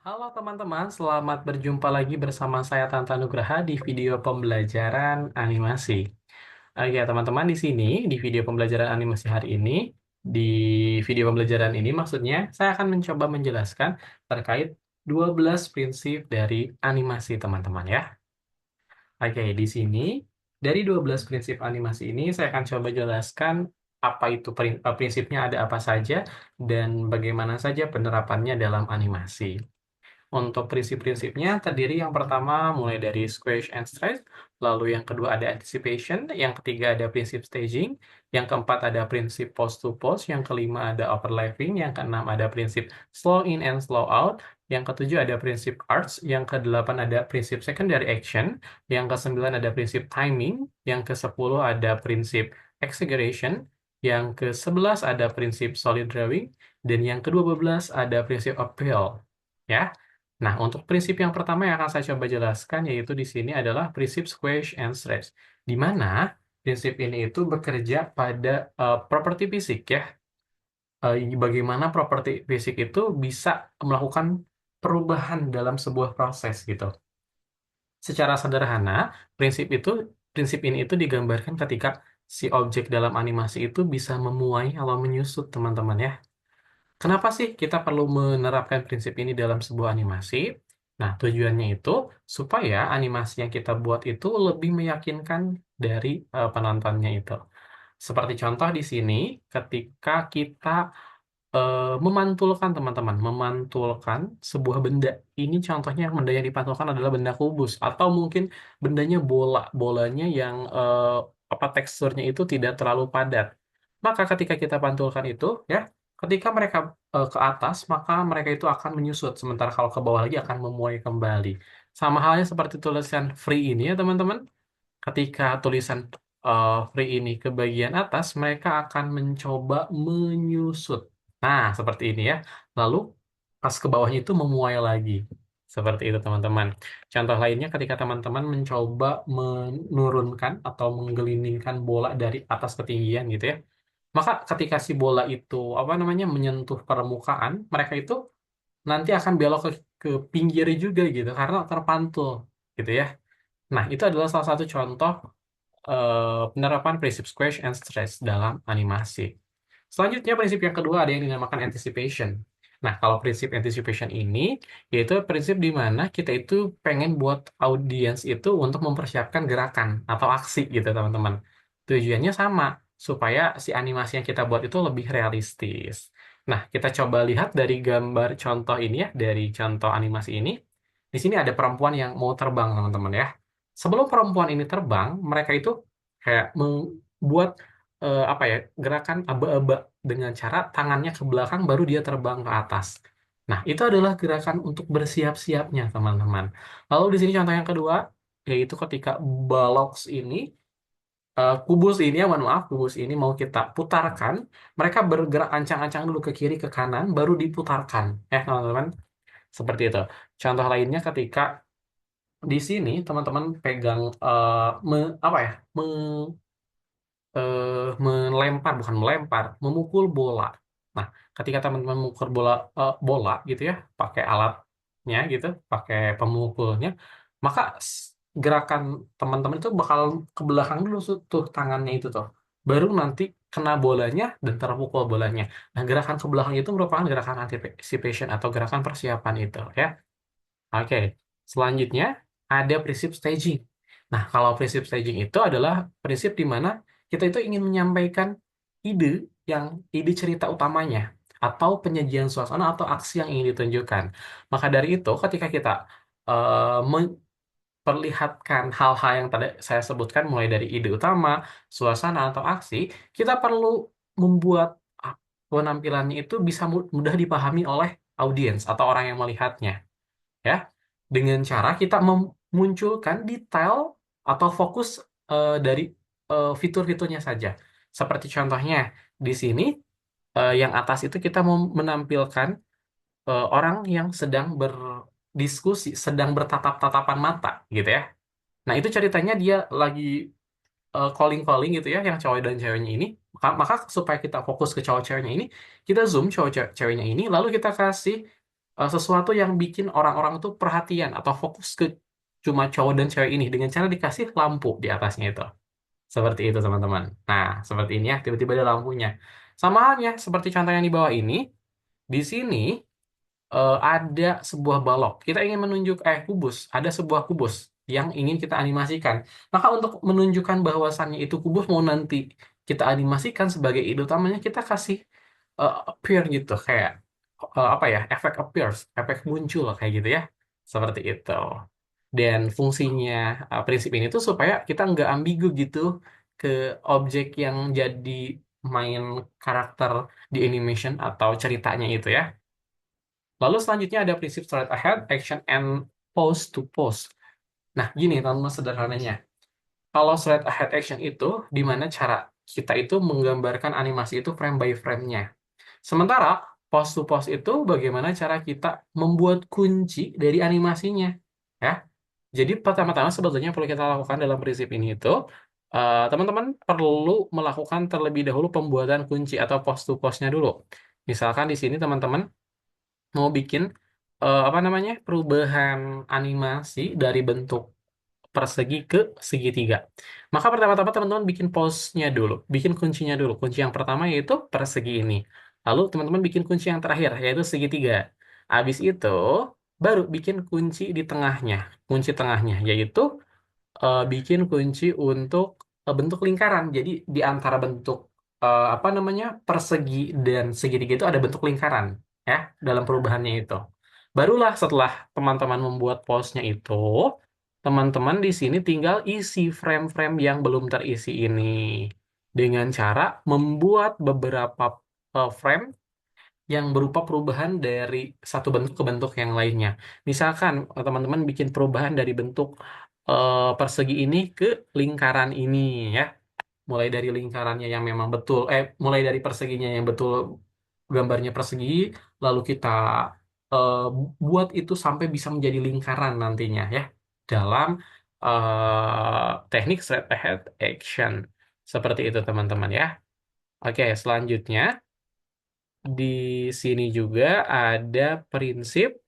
Halo teman-teman, selamat berjumpa lagi bersama saya Tanta Nugraha di video pembelajaran animasi. Oke, teman-teman di sini di video pembelajaran animasi hari ini, di video pembelajaran ini maksudnya saya akan mencoba menjelaskan terkait 12 prinsip dari animasi teman-teman ya. Oke, di sini dari 12 prinsip animasi ini saya akan coba jelaskan apa itu prinsipnya ada apa saja dan bagaimana saja penerapannya dalam animasi. Untuk prinsip-prinsipnya terdiri yang pertama mulai dari squash and stretch, lalu yang kedua ada anticipation, yang ketiga ada prinsip staging, yang keempat ada prinsip pose to pose, yang kelima ada overlapping, yang keenam ada prinsip slow in and slow out, yang ketujuh ada prinsip arcs, yang kedelapan ada prinsip secondary action, yang kesembilan ada prinsip timing, yang kesepuluh ada prinsip exaggeration, yang ke-11 ada prinsip solid drawing, dan yang ke-12 ada prinsip appeal. Ya. Nah, untuk prinsip yang pertama yang akan saya coba jelaskan yaitu di sini adalah prinsip squash and stretch, di mana prinsip ini itu bekerja pada properti fisik ya. Bagaimana properti fisik itu bisa melakukan perubahan dalam sebuah proses gitu. Secara sederhana, prinsip ini itu digambarkan ketika si objek dalam animasi itu bisa memuai atau menyusut, teman-teman ya. Kenapa sih kita perlu menerapkan prinsip ini dalam sebuah animasi? Nah, tujuannya itu supaya animasi yang kita buat itu lebih meyakinkan dari penontonnya itu. Seperti contoh di sini, ketika kita memantulkan teman-teman, memantulkan sebuah benda. Ini contohnya benda yang dipantulkan adalah benda kubus atau mungkin bendanya bola, bolanya yang apa teksturnya itu tidak terlalu padat. Maka ketika kita pantulkan itu, ya, ketika mereka ke atas, maka mereka itu akan menyusut, sementara kalau ke bawah lagi akan memuai kembali. Sama halnya seperti tulisan free ini ya teman-teman. Ketika tulisan free ini ke bagian atas, mereka akan mencoba menyusut. Nah, seperti ini ya. Lalu pas ke bawahnya itu memuai lagi. Seperti itu, teman-teman. Contoh lainnya ketika teman-teman mencoba menurunkan atau menggelindingkan bola dari atas ketinggian gitu ya. Maka ketika si bola itu apa namanya menyentuh permukaan, mereka itu nanti akan belok ke pinggir juga gitu karena terpantul gitu ya. Nah, itu adalah salah satu contoh penerapan prinsip squash and stretch dalam animasi. Selanjutnya, prinsip yang kedua ada yang dinamakan anticipation. Nah, kalau prinsip anticipation ini, yaitu prinsip di mana kita itu pengen buat audiens itu untuk mempersiapkan gerakan atau aksi gitu, teman-teman. Tujuannya sama, supaya si animasi yang kita buat itu lebih realistis. Nah, kita coba lihat dari gambar contoh ini ya, dari contoh animasi ini. Di sini ada perempuan yang mau terbang, teman-teman ya. Sebelum perempuan ini terbang, mereka itu kayak membuat apa ya gerakan aba-aba dengan cara tangannya ke belakang baru dia terbang ke atas. Nah, itu adalah gerakan untuk bersiap-siapnya, teman-teman. Lalu di sini contoh yang kedua, yaitu ketika baloks ini, kubus ini ya, mohon maaf, kubus ini mau kita putarkan, mereka bergerak ancang-ancang dulu ke kiri, ke kanan, baru diputarkan. Teman-teman, seperti itu. Contoh lainnya ketika di sini teman-teman pegang apa ya melempar bukan melempar memukul bola. Nah, ketika teman-teman memukul bola gitu ya pakai alatnya gitu pakai pemukulnya, maka gerakan teman-teman itu bakal ke belakang dulu tuh tangannya itu tuh, baru nanti kena bolanya dan terpukul bolanya. Nah, gerakan ke belakang itu merupakan gerakan anticipation atau gerakan persiapan itu ya. Oke, selanjutnya ada prinsip staging. Nah, kalau prinsip staging itu adalah prinsip di mana kita itu ingin menyampaikan ide yang ide cerita utamanya atau penyajian suasana atau aksi yang ingin ditunjukkan. Maka dari itu, ketika kita memperlihatkan hal-hal yang tadi saya sebutkan mulai dari ide utama, suasana atau aksi, kita perlu membuat penampilannya itu bisa mudah dipahami oleh audiens atau orang yang melihatnya ya, dengan cara kita memunculkan detail atau fokus dari fitur-fiturnya saja. Seperti contohnya di sini yang atas itu kita mau menampilkan orang yang sedang berdiskusi, sedang bertatap-tatapan mata gitu ya. Nah, itu ceritanya dia lagi calling-calling gitu ya, yang cowok dan ceweknya ini. Maka supaya kita fokus ke cowok ceweknya ini, kita zoom cowok ceweknya ini, lalu kita kasih sesuatu yang bikin orang-orang itu perhatian atau fokus ke cuma cowok dan cewek ini dengan cara dikasih lampu di atasnya itu. Seperti itu, teman-teman. Nah, seperti ini ya, tiba-tiba ada lampunya. Sama halnya seperti contoh yang di bawah ini, di sini ada sebuah balok. Kita ingin menunjuk kubus, ada sebuah kubus yang ingin kita animasikan. Maka untuk menunjukkan bahwasannya itu kubus mau nanti kita animasikan sebagai ide utamanya kita kasih appear gitu kayak apa ya? Efek appears, efek muncul kayak gitu ya. Seperti itu. Dan fungsinya prinsip ini tuh supaya kita nggak ambigu gitu ke objek yang jadi main karakter di animation atau ceritanya itu ya. Lalu selanjutnya ada prinsip straight ahead, action, and pose to pose. Nah, gini teman-teman sederhananya. Kalau straight ahead action itu, di mana cara kita itu menggambarkan animasi itu frame by frame-nya. Sementara pose to pose itu bagaimana cara kita membuat kunci dari animasinya. Ya, jadi pertama-tama sebetulnya perlu kita lakukan dalam prinsip ini itu, teman-teman perlu melakukan terlebih dahulu pembuatan kunci atau pose to pose-nya dulu. Misalkan di sini teman-teman mau bikin apa namanya perubahan animasi dari bentuk persegi ke segitiga. Maka pertama-tama teman-teman bikin pose-nya dulu, bikin kuncinya dulu. Kunci yang pertama yaitu persegi ini. Lalu teman-teman bikin kunci yang terakhir yaitu segitiga. Habis itu baru bikin kunci di tengahnya. Kunci tengahnya yaitu bikin kunci untuk bentuk lingkaran. Jadi di antara bentuk apa namanya persegi dan segitiga itu ada bentuk lingkaran ya dalam perubahannya itu. Barulah setelah teman-teman membuat pose-nya itu, teman-teman di sini tinggal isi frame-frame yang belum terisi ini dengan cara membuat beberapa frame yang berupa perubahan dari satu bentuk ke bentuk yang lainnya. Misalkan teman-teman bikin perubahan dari bentuk persegi ini ke lingkaran ini ya. Mulai dari lingkarannya yang memang betul, mulai dari perseginya yang betul gambarnya persegi, lalu kita eh, buat itu sampai bisa menjadi lingkaran nantinya ya dalam teknik straight ahead action. Seperti itu teman-teman ya. Oke, selanjutnya di sini juga ada prinsip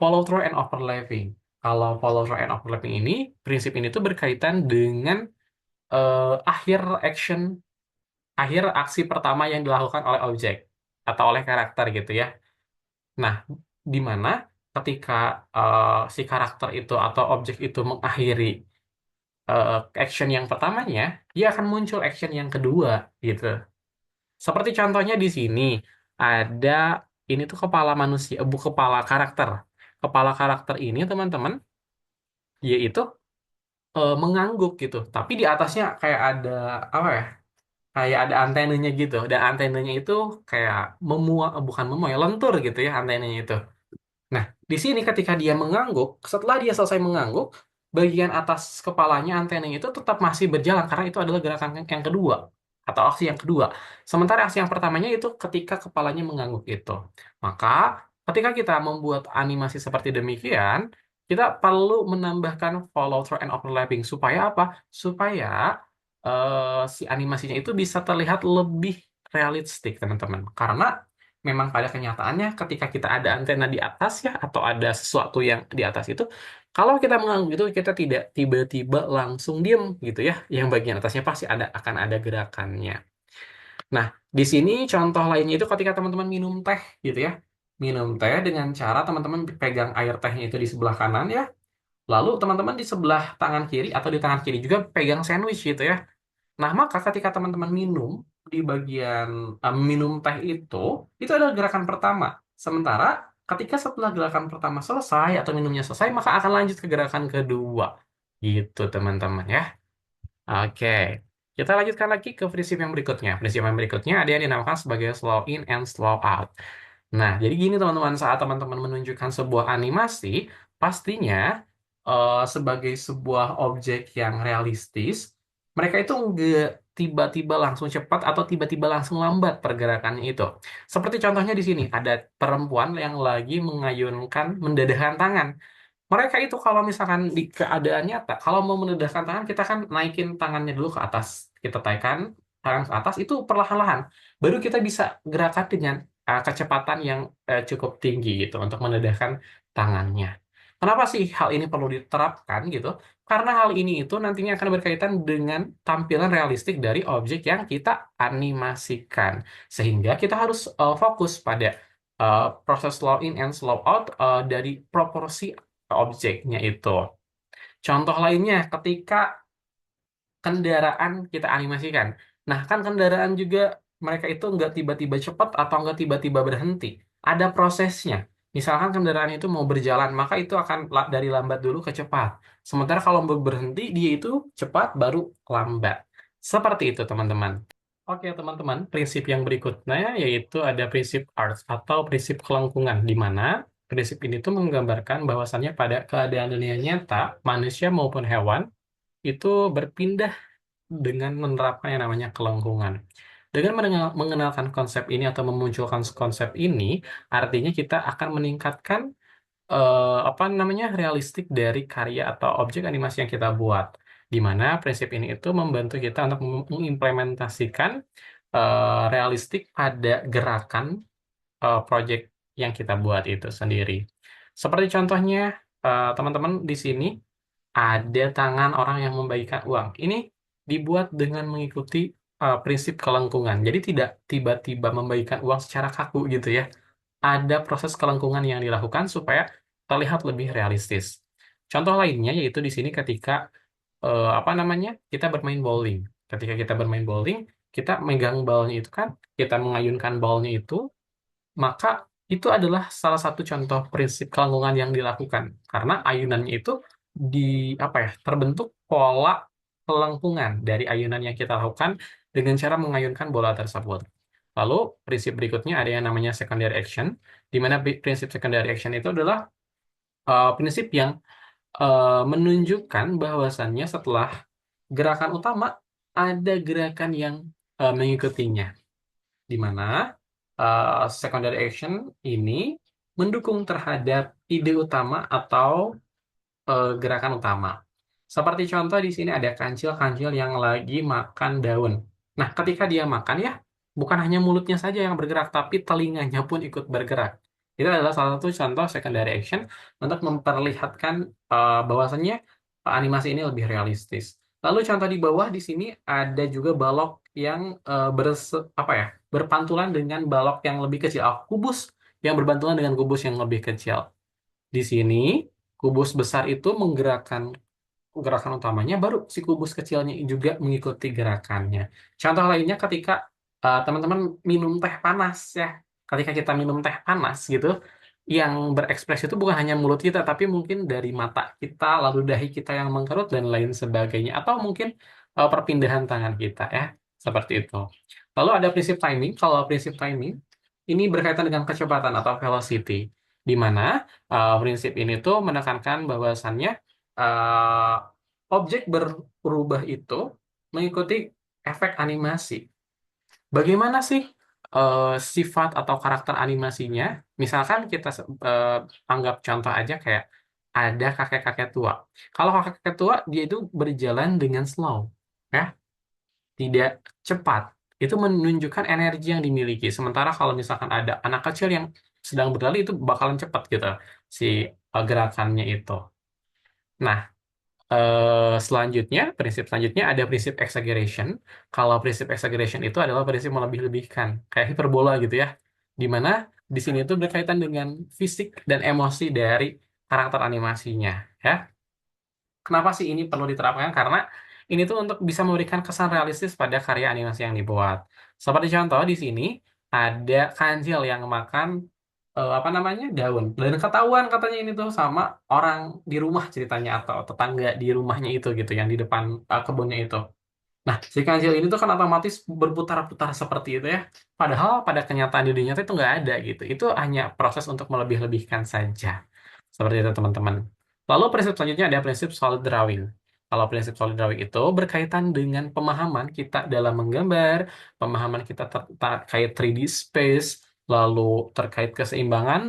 follow through and overlapping. Kalau follow through and overlapping ini, prinsip ini tuh berkaitan dengan akhir action, akhir aksi pertama yang dilakukan oleh objek atau oleh karakter gitu ya. Nah, di mana ketika si karakter itu atau objek itu mengakhiri action yang pertamanya, dia akan muncul action yang kedua gitu. Seperti contohnya di sini ada ini tuh kepala manusia, kepala karakter. Kepala karakter ini teman-teman, yaitu mengangguk gitu. Tapi di atasnya kayak ada apa ya? Kayak ada antenanya gitu. Dan antenanya itu kayak bukan memuai, lentur gitu ya antenanya itu. Nah, di sini ketika dia mengangguk, setelah dia selesai mengangguk, bagian atas kepalanya antenanya itu tetap masih berjalan karena itu adalah gerakan yang kedua atau aksi yang kedua. Sementara aksi yang pertamanya itu ketika kepalanya mengangguk itu. Maka ketika kita membuat animasi seperti demikian, kita perlu menambahkan follow through and overlapping supaya apa? Supaya si animasinya itu bisa terlihat lebih realistik, teman-teman. Karena memang pada kenyataannya ketika kita ada antena di atas ya atau ada sesuatu yang di atas itu kalau kita mengangguk itu kita tidak tiba-tiba langsung diem gitu ya yang bagian atasnya pasti akan ada gerakannya. Nah, di sini contoh lainnya itu ketika teman-teman minum teh gitu ya, minum teh dengan cara teman-teman pegang air tehnya itu di sebelah kanan ya, lalu teman-teman di sebelah tangan kiri atau di tangan kiri juga pegang sandwich gitu ya. Nah, maka ketika teman-teman minum di bagian minum teh itu adalah gerakan pertama. Sementara ketika setelah gerakan pertama selesai atau minumnya selesai, maka akan lanjut ke gerakan kedua. Gitu, teman-teman ya. Oke. Kita lanjutkan lagi ke prinsip yang berikutnya. Prinsip yang berikutnya ada yang dinamakan sebagai slow in and slow out. Nah, jadi gini teman-teman, saat teman-teman menunjukkan sebuah animasi, pastinya sebagai sebuah objek yang realistis, mereka itu nggak tiba-tiba langsung cepat atau tiba-tiba langsung lambat pergerakannya itu. Seperti contohnya di sini, ada perempuan yang lagi mengayunkan, mendedahkan tangan. Mereka itu kalau misalkan di keadaan nyata, kalau mau menedahkan tangan, kita kan naikin tangannya dulu ke atas. Kita tekan tangan ke atas, itu perlahan-lahan. Baru kita bisa gerakan dengan kecepatan yang cukup tinggi gitu untuk mendedahkan tangannya. Kenapa sih hal ini perlu diterapkan gitu? Karena hal ini itu nantinya akan berkaitan dengan tampilan realistik dari objek yang kita animasikan. Sehingga kita harus fokus pada proses slow in and slow out dari proporsi objeknya itu. Contoh lainnya, ketika kendaraan kita animasikan. Nah, kan kendaraan juga mereka itu nggak tiba-tiba cepat atau nggak tiba-tiba berhenti. Ada prosesnya. Misalkan kendaraan itu mau berjalan, maka itu akan dari lambat dulu ke cepat. Sementara kalau mau berhenti, dia itu cepat baru lambat. Seperti itu, teman-teman. Oke, teman-teman, prinsip yang berikutnya yaitu ada prinsip arts atau prinsip kelengkungan, di mana prinsip ini tuh menggambarkan bahwasannya pada keadaan dunia nyata, manusia maupun hewan itu berpindah dengan menerapkan yang namanya kelengkungan. Dengan mengenalkan konsep ini atau memunculkan konsep ini, artinya kita akan meningkatkan apa namanya realistik dari karya atau objek animasi yang kita buat. Di mana prinsip ini itu membantu kita untuk mengimplementasikan realistik pada gerakan project yang kita buat itu sendiri. Seperti contohnya, teman-teman di sini ada tangan orang yang membagikan uang. Ini dibuat dengan mengikuti prinsip kelengkungan. Jadi tidak tiba-tiba membagikan uang secara kaku gitu ya. Ada proses kelengkungan yang dilakukan supaya terlihat lebih realistis. Contoh lainnya yaitu di sini ketika apa namanya kita bermain bowling. Ketika kita bermain bowling, kita megang balnya itu kan, kita mengayunkan balnya itu, maka itu adalah salah satu contoh prinsip kelangsungan yang dilakukan karena ayunannya itu di apa ya terbentuk pola kelengkungan dari ayunan yang kita lakukan dengan cara mengayunkan bola tersebut. Lalu prinsip berikutnya ada yang namanya secondary action, di mana prinsip secondary action itu adalah prinsip yang menunjukkan bahwasannya setelah gerakan utama ada gerakan yang mengikutinya di mana secondary action ini mendukung terhadap ide utama atau gerakan utama. Seperti contoh di sini ada kancil-kancil yang lagi makan daun. Nah, ketika dia makan ya, bukan hanya mulutnya saja yang bergerak, tapi telinganya pun ikut bergerak. Itu adalah salah satu contoh secondary action untuk memperlihatkan bahwasannya animasi ini lebih realistis. Lalu contoh di bawah di sini ada juga balok yang apa ya, berpantulan dengan balok yang lebih kecil. Kubus yang berbantulan dengan kubus yang lebih kecil. Di sini kubus besar itu menggerakkan gerakan utamanya, baru si kubus kecilnya juga mengikuti gerakannya. Contoh lainnya ketika teman-teman minum teh panas ya. Ketika kita minum teh panas gitu, yang berekspresi itu bukan hanya mulut kita, tapi mungkin dari mata kita, lalu dahi kita yang mengkerut, dan lain sebagainya. Atau mungkin perpindahan tangan kita ya, seperti itu. Lalu ada prinsip timing. Kalau prinsip timing, ini berkaitan dengan kecepatan atau velocity. Di mana prinsip ini tuh menekankan bahwasannya eh, objek berubah itu mengikuti efek animasi. Bagaimana sih eh, sifat atau karakter animasinya? Misalkan kita eh, anggap contoh aja kayak ada kakek-kakek tua. Kalau kakek-kakek tua, dia itu berjalan dengan slow, ya, tidak cepat. Itu menunjukkan energi yang dimiliki. Sementara kalau misalkan ada anak kecil yang sedang berlari, itu bakalan cepat gitu si gerakannya itu. Nah, selanjutnya, prinsip selanjutnya ada prinsip exaggeration. Kalau prinsip exaggeration itu adalah prinsip melebih-lebihkan, kayak hiperbola gitu ya. Di mana di sini itu berkaitan dengan fisik dan emosi dari karakter animasinya, ya. Kenapa sih ini perlu diterapkan? Karena ini tuh untuk bisa memberikan kesan realistis pada karya animasi yang dibuat. Seperti contoh di sini ada kancil yang makan apa namanya daun, dan ketahuan katanya ini tuh sama orang di rumah ceritanya atau tetangga di rumahnya itu gitu yang di depan kebunnya itu. Nah, si kancil ini tuh kan otomatis berputar-putar seperti itu ya. Padahal pada kenyataan di dunia nyata itu nggak ada gitu. Itu hanya proses untuk melebih-lebihkan saja. Seperti itu teman-teman. Lalu prinsip selanjutnya ada prinsip solid drawing. Kalau prinsip solid drawing itu berkaitan dengan pemahaman kita dalam menggambar, pemahaman kita terkait 3D space, lalu terkait keseimbangan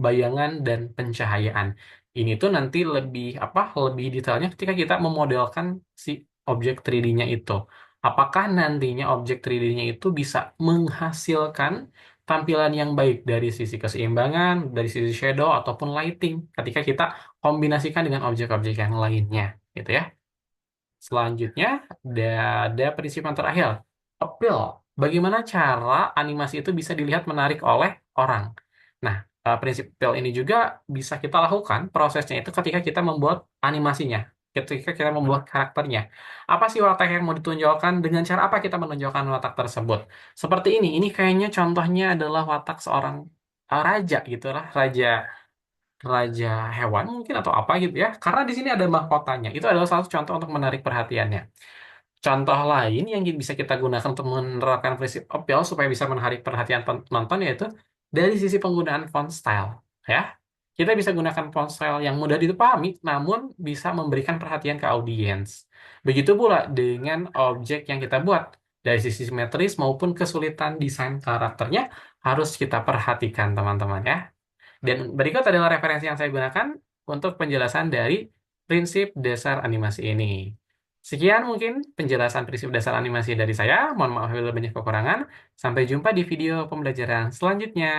bayangan dan pencahayaan. Ini tuh nanti lebih apa? Lebih detailnya ketika kita memodelkan si objek 3D-nya itu. Apakah nantinya objek 3D-nya itu bisa menghasilkan tampilan yang baik dari sisi keseimbangan, dari sisi shadow ataupun lighting ketika kita kombinasikan dengan objek-objek yang lainnya, gitu ya. Selanjutnya, ada prinsip yang terakhir, appeal. Bagaimana cara animasi itu bisa dilihat menarik oleh orang. Nah, prinsip appeal ini juga bisa kita lakukan prosesnya itu ketika kita membuat animasinya, ketika kita membuat karakternya. Apa sih watak yang mau ditonjolkan, dengan cara apa kita menonjolkan watak tersebut? Seperti ini kayaknya contohnya adalah watak seorang raja gitu lah, raja raja hewan mungkin atau apa gitu ya. Karena di sini ada mahkotanya. Itu adalah salah satu contoh untuk menarik perhatiannya. Contoh lain yang bisa kita gunakan untuk menerapkan prinsip appeal supaya bisa menarik perhatian penonton yaitu dari sisi penggunaan font style. Ya, kita bisa gunakan font style yang mudah dipahami, namun bisa memberikan perhatian ke audiens. Begitu pula dengan objek yang kita buat. Dari sisi simetris maupun kesulitan desain karakternya harus kita perhatikan, teman-teman ya. Dan berikut adalah referensi yang saya gunakan untuk penjelasan dari prinsip dasar animasi ini. Sekian mungkin penjelasan prinsip dasar animasi dari saya. Mohon maaf bila banyak kekurangan. Sampai jumpa di video pembelajaran selanjutnya.